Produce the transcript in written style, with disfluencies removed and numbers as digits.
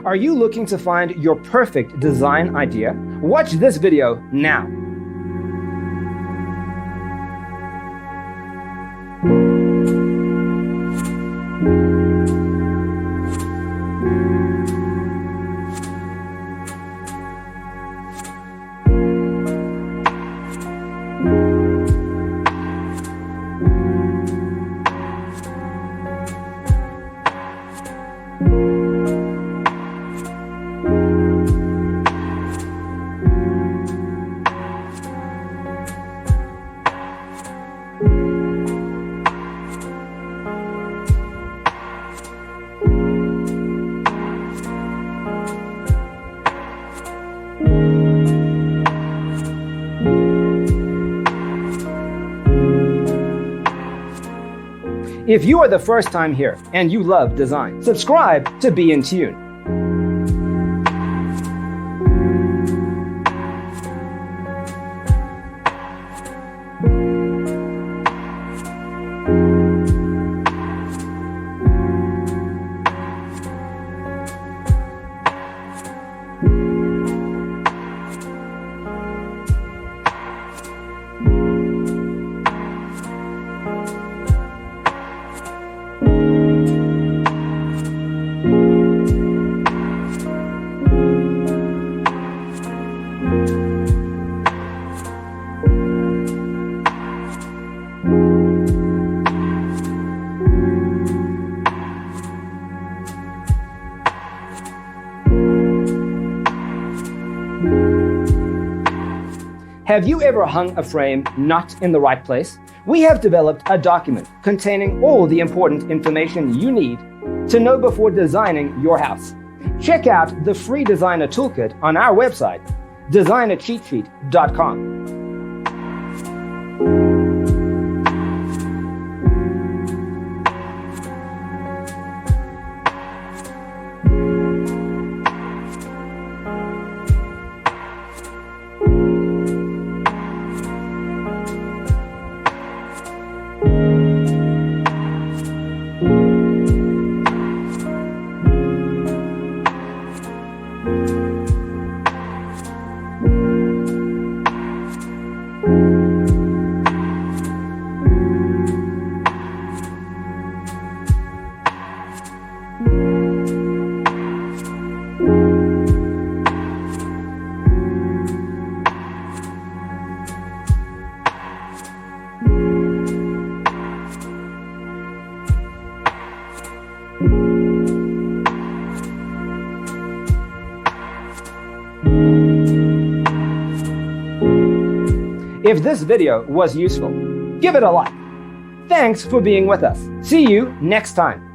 Are you looking to find your perfect design idea? Watch this video now. If you are the first time here and you love design, subscribe to Be in Tune. Have you ever hung a frame not in the right place? We have developed a document containing all the important information you need to know before designing your house. Check out the free designer toolkit on our website, designercheatsheet.com. If this video was useful, give it a like. Thanks for being with us. See you next time.